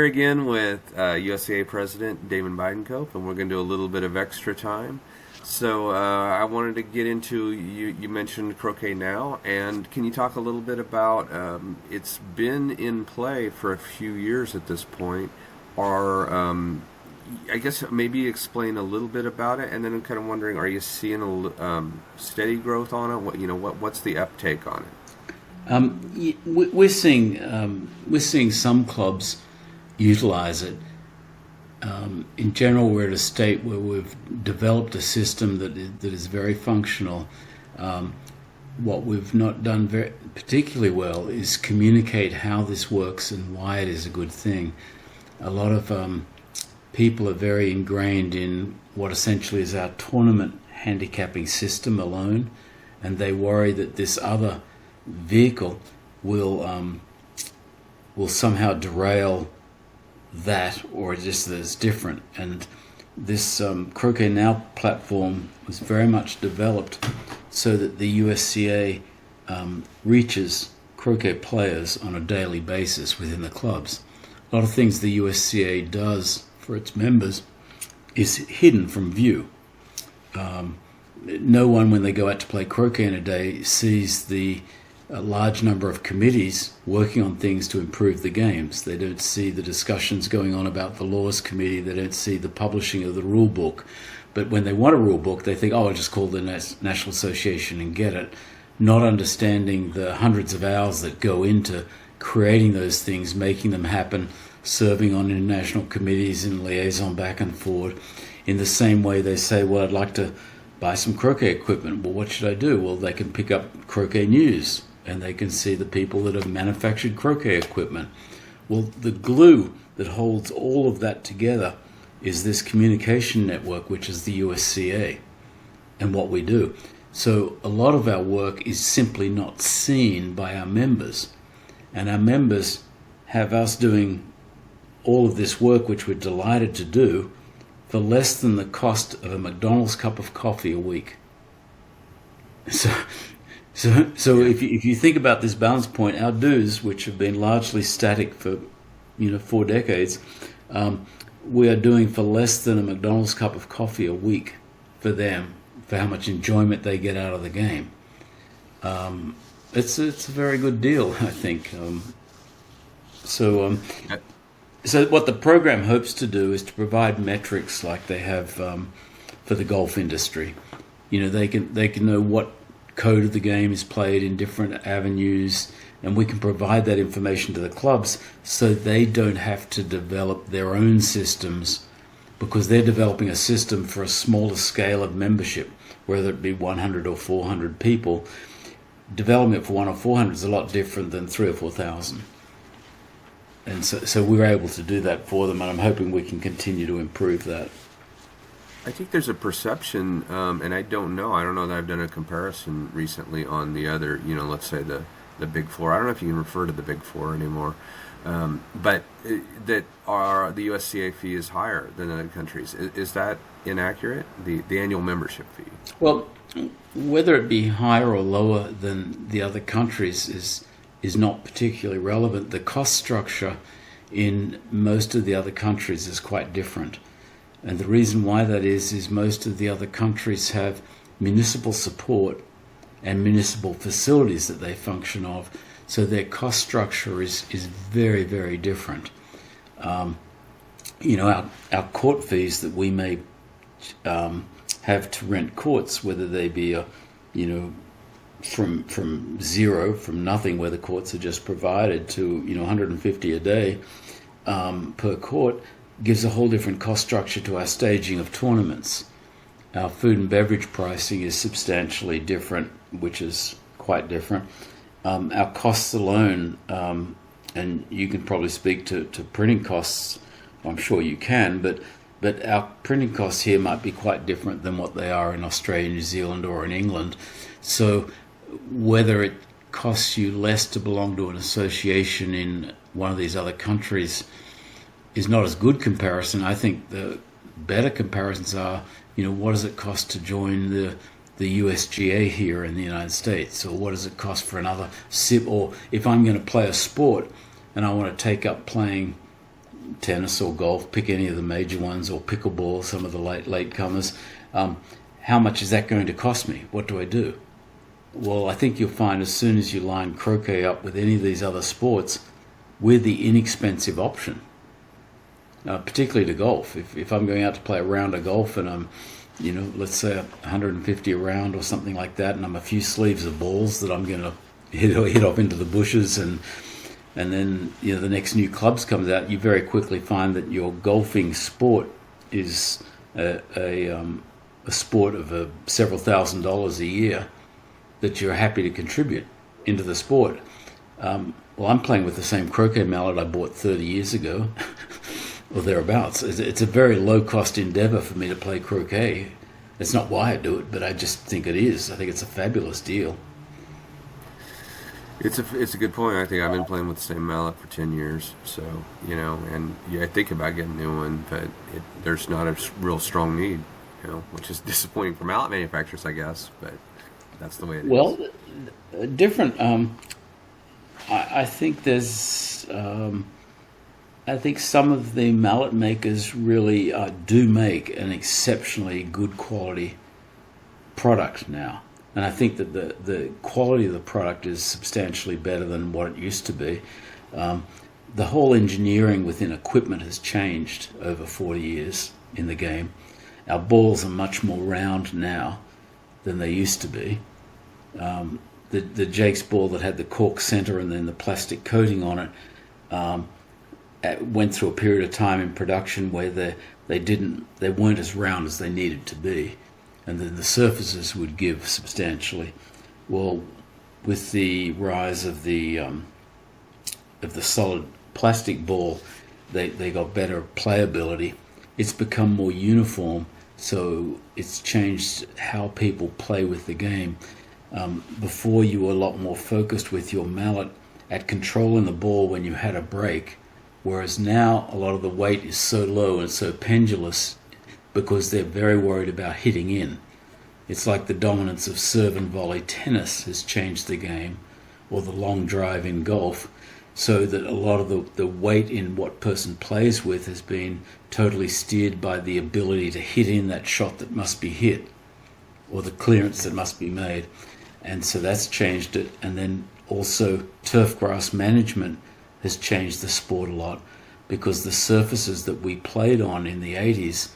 here again with USCA President Damon Bidencope, and we're going to do a little bit of extra time. So I wanted to get into, you mentioned CroquetNow, and can you talk a little bit about, it's been in play for a few years at this point, or I guess maybe explain a little bit about it, and then I'm kind of wondering, are you seeing a steady growth on it? What's the uptake on it? We're seeing some clubs utilize it. In general, we're at a state where we've developed a system that is very functional. What we've not done particularly well is communicate how this works and why it is a good thing. A lot of people are very ingrained in what essentially is our tournament handicapping system alone, and they worry that this other vehicle will somehow derail that, or just that it's different. And this CroquetNow platform was very much developed so that the USCA reaches croquet players on a daily basis within the clubs. A lot of things the USCA does for its members is hidden from view. No one, when they go out to play croquet in a day, sees the large number of committees working on things to improve the games. They don't see the discussions going on about the laws committee. They don't see the publishing of the rule book. But when they want a rule book, they think, oh, I'll just call the National Association and get it, not understanding the hundreds of hours that go into creating those things, making them happen, serving on international committees and liaison back and forward. In the same way they say, well, I'd like to buy some croquet equipment. Well, what should I do? Well, they can pick up Croquet News, and they can see the people that have manufactured croquet equipment. Well, the glue that holds all of that together is this communication network, which is the USCA, and what we do. So a lot of our work is simply not seen by our members, and our members have us doing all of this work, which we're delighted to do, for less than the cost of a McDonald's cup of coffee a week. So if you think about this balance point, our dues, which have been largely static for 4 decades, we are doing for less than a McDonald's cup of coffee a week for them, for how much enjoyment they get out of the game. It's a very good deal, I think. So what the program hopes to do is to provide metrics like they have for the golf industry. They can know what code of the game is played in different avenues, and we can provide that information to the clubs so they don't have to develop their own systems, because they're developing a system for a smaller scale of membership, whether it be 100 or 400 people. Developing it for 1 or 400 is a lot different than 3,000 or 4,000. And so we're able to do that for them, and I'm hoping we can continue to improve that. I think there's a perception, and I don't know that I've done a comparison recently on the other, let's say the Big Four. I don't know if you can refer to the Big Four anymore, but the USCA fee is higher than other countries. Is that inaccurate, the annual membership fee? Well, whether it be higher or lower than the other countries is not particularly relevant. The cost structure in most of the other countries is quite different. And the reason why that is most of the other countries have municipal support and municipal facilities that they function of, so their cost structure is very, very different. Our court fees that we may have to rent courts, whether they be from zero, from nothing, where the courts are just provided, to $150 a day per court, gives a whole different cost structure to our staging of tournaments. Our food and beverage pricing is substantially different, which is quite different. Our costs alone, and you can probably speak to printing costs, I'm sure you can, but our printing costs here might be quite different than what they are in Australia, New Zealand, or in England. So whether it costs you less to belong to an association in one of these other countries is not as good comparison. I think the better comparisons are, what does it cost to join the USGA here in the United States, or what does it cost for another SIP, or if I'm going to play a sport and I want to take up playing tennis or golf, pick any of the major ones, or pickleball, some of the late comers. How much is that going to cost me? What do I do? Well, I think you'll find as soon as you line croquet up with any of these other sports, we're the inexpensive option, particularly to golf. If I'm going out to play a round of golf and I'm, let's say 150 a round or something like that, and I'm a few sleeves of balls that I'm going to hit off into the bushes, and then the next new clubs comes out, you very quickly find that your golfing sport is a sport of several $1,000s a year that you're happy to contribute into the sport. Well, I'm playing with the same croquet mallet I bought 30 years ago, or thereabouts. It's a very low-cost endeavor for me to play croquet. It's not why I do it, but I just think it is. I think it's a fabulous deal. It's a good point. I think I've been playing with the same mallet for 10 years. So, and I think about getting a new one, but there's not a real strong need, which is disappointing for mallet manufacturers, I guess, but that's the way it is. Well, different. I think there's. I think some of the mallet makers really do make an exceptionally good quality product now. And I think that the quality of the product is substantially better than what it used to be. The whole engineering within equipment has changed over 40 years in the game. Our balls are much more round now than they used to be. The Jake's ball that had the cork center and then the plastic coating on it went through a period of time in production where they weren't as round as they needed to be. And then the surfaces would give substantially. Well, with the rise of the solid plastic ball, they got better playability. It's become more uniform, so it's changed how people play with the game. Before, you were a lot more focused with your mallet at controlling the ball when you had a break, whereas now a lot of the weight is so low and so pendulous because they're very worried about hitting in. It's like the dominance of serve and volley tennis has changed the game, or the long drive in golf, so that a lot of the weight in what person plays with has been totally steered by the ability to hit in that shot that must be hit, or the clearance that must be made. And so that's changed it. And then also turf grass management has changed the sport a lot, because the surfaces that we played on in the 80s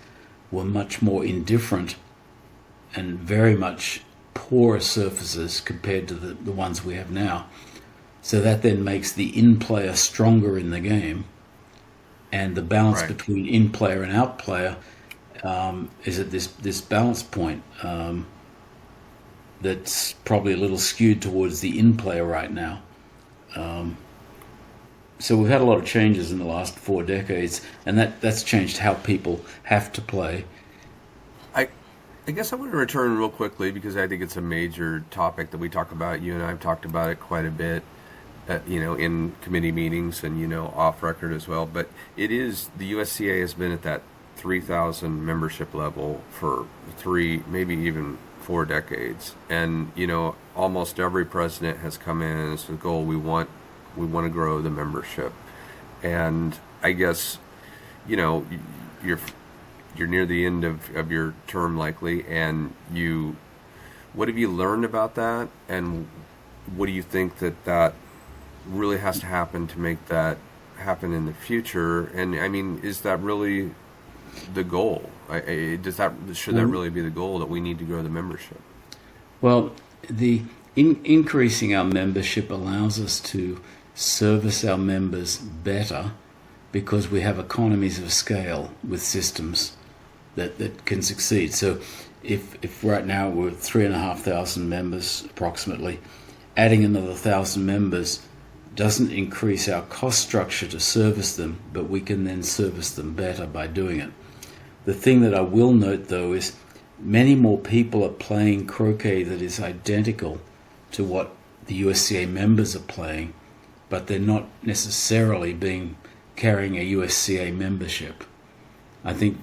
were much more indifferent and very much poorer surfaces compared to the ones we have now. So that then makes the in-player stronger in the game, and the balance between in-player and out-player is at this balance point that's probably a little skewed towards the in-player right now. So we've had a lot of changes in the last 4 decades, and that's changed how people have to play. I guess I want to return real quickly, because I think it's a major topic that we talk about. You and I have talked about it quite a bit, in committee meetings and, off record as well. But it is, the USCA has been at that 3,000 membership level for 3, maybe even 4 decades. And, almost every president has come in and said, goal, we want to grow the membership. And I guess, you're near the end of your term likely, and what have you learned about that, and what do you think that really has to happen to make that happen in the future? And I mean, is that really the goal? Should that really be the goal, that we need to grow the membership? Well, the increasing our membership allows us to service our members better, because we have economies of scale with systems that can succeed. So if right now we're 3,500 members approximately, adding another 1,000 members doesn't increase our cost structure to service them, but we can then service them better by doing it. The thing that I will note, though, is many more people are playing croquet that is identical to what the USCA members are playing, but they're not necessarily carrying a USCA membership. I think,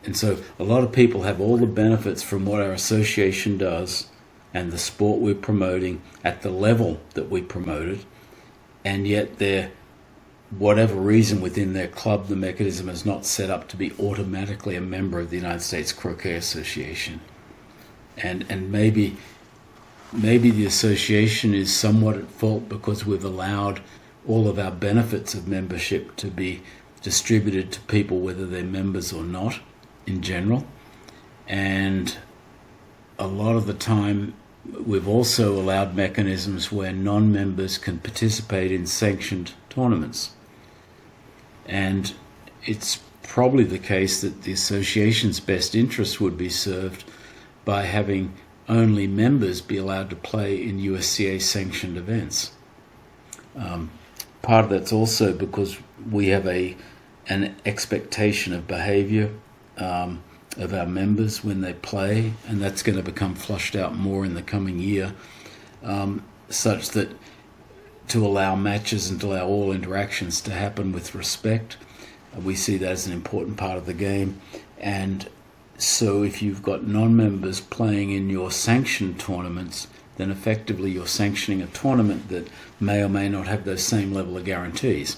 and so a lot of people have all the benefits from what our association does and the sport we're promoting at the level that we promote it, and yet they're whatever reason within their club, the mechanism is not set up to be automatically a member of the United States Croquet Association. And maybe the association is somewhat at fault because we've allowed all of our benefits of membership to be distributed to people whether they're members or not in general. And a lot of the time we've also allowed mechanisms where non-members can participate in sanctioned tournaments. And it's probably the case that the association's best interest would be served by having only members be allowed to play in USCA sanctioned events. Part of that's also because we have an expectation of behavior of our members when they play, and that's going to become flushed out more in the coming year, such that to allow matches and to allow all interactions to happen with respect, we see that as an important part of the game. And so if you've got non-members playing in your sanctioned tournaments, then effectively you're sanctioning a tournament that may or may not have those same level of guarantees.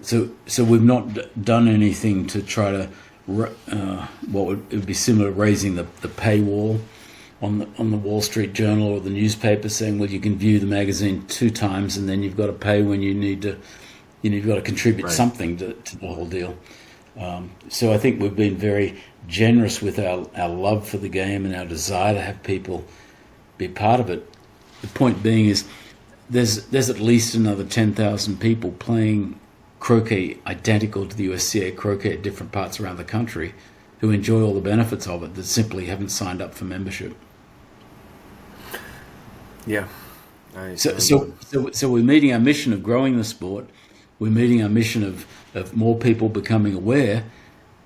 So we've not done anything to try to it would be similar to raising the paywall on the Wall Street Journal or the newspaper, saying, well, you can view the magazine 2 times and then you've got to pay when you need to, you've got to contribute something to the whole deal. So I think we've been very generous with our love for the game and our desire to have people be part of it. The point being is there's at least another 10,000 people playing croquet identical to the USCA croquet at different parts around the country who enjoy all the benefits of it that simply haven't signed up for membership. Yeah. So we're meeting our mission of growing the sport. We're meeting our mission of more people becoming aware.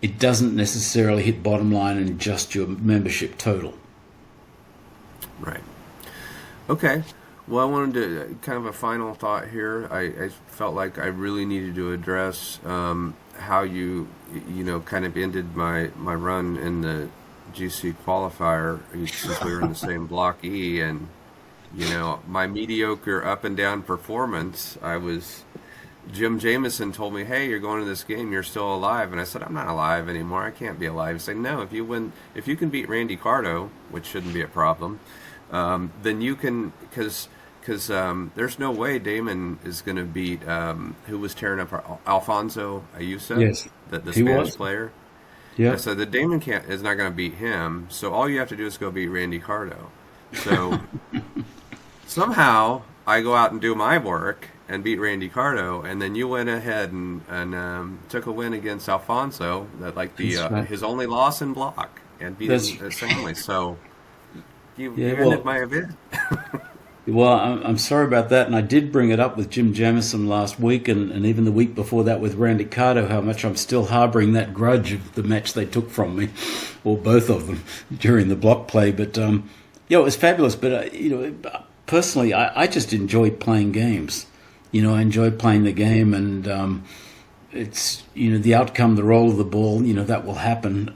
It doesn't necessarily hit bottom line in just your membership total. Right. Okay. Well, I wanted to kind of a final thought here. I felt like I really needed to address how you kind of ended my run in the GC qualifier since we were in the same Block E, and my mediocre up and down performance. Jim Jamison told me, "Hey, you're going to this game. You're still alive." And I said, "I'm not alive anymore. I can't be alive." He said, "No, if you can beat Randy Cardo, which shouldn't be a problem, then you can, because there's no way Damon is going to beat who was tearing up Alfonso Ayuso, yes, the Spanish player." Yeah. I said that Damon is not going to beat him. So all you have to do is go beat Randy Cardo. So somehow I go out and do my work and beat Randy Cardo, and then you went ahead and took a win against Alfonso, his only loss in block, and beat his family. So you ended my event. Well, I'm sorry about that, and I did bring it up with Jim Jamison last week, and even the week before that with Randy Cardo, how much I'm still harbouring that grudge of the match they took from me, or both of them, during the block play. But it was fabulous. But personally, I just enjoy playing games. I enjoy playing the game, and it's the outcome, the roll of the ball. That will happen.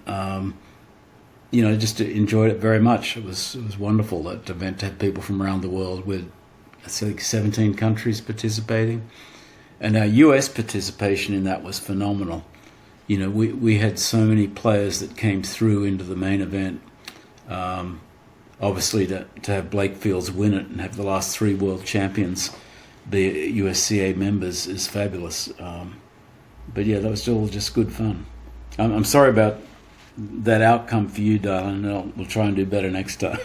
Just enjoyed it very much. It was wonderful. That event had people from around the world with, I think, 17 countries participating, and our US participation in that was phenomenal. We had so many players that came through into the main event. Obviously, to have Blake Fields win it and have the last 3 world champions be USCA members is fabulous. But yeah, that was still just good fun. I'm sorry about that outcome for you, darling. We'll try and do better next time.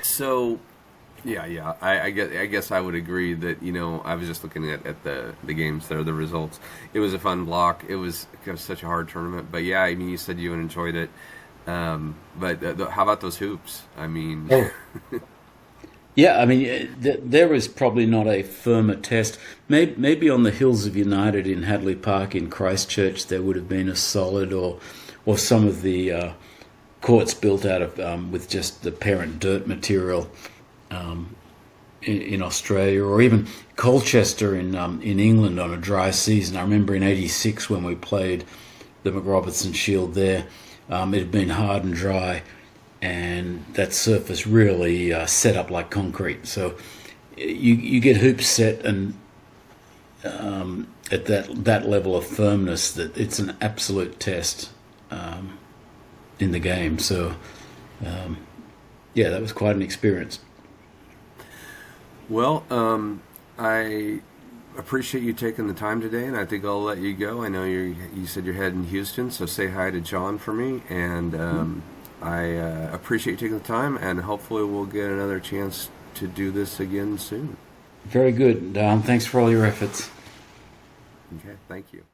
So, yeah. I guess I would agree that I was just looking at the games there, the results. It was a fun block. It was such a hard tournament. But yeah, I mean, you said you enjoyed it. But how about those hoops? I mean. Oh. Yeah, I mean, there was probably not a firmer test. Maybe on the Hills of United in Hadley Park in Christchurch, there would have been a solid, or some of the courts built out of with just the parent dirt material in Australia, or even Colchester in England on a dry season. I remember in '86 when we played the McRobertson Shield there, it had been hard and dry, and that surface really set up like concrete. So you get hoops set, and at that level of firmness that it's an absolute test in the game. So, yeah, that was quite an experience. Well, I appreciate you taking the time today, and I think I'll let you go. I know you said you're heading to Houston, so say hi to John for me, and I appreciate you taking the time, and hopefully we'll get another chance to do this again soon. Very good. Thanks for all your efforts. Okay, thank you.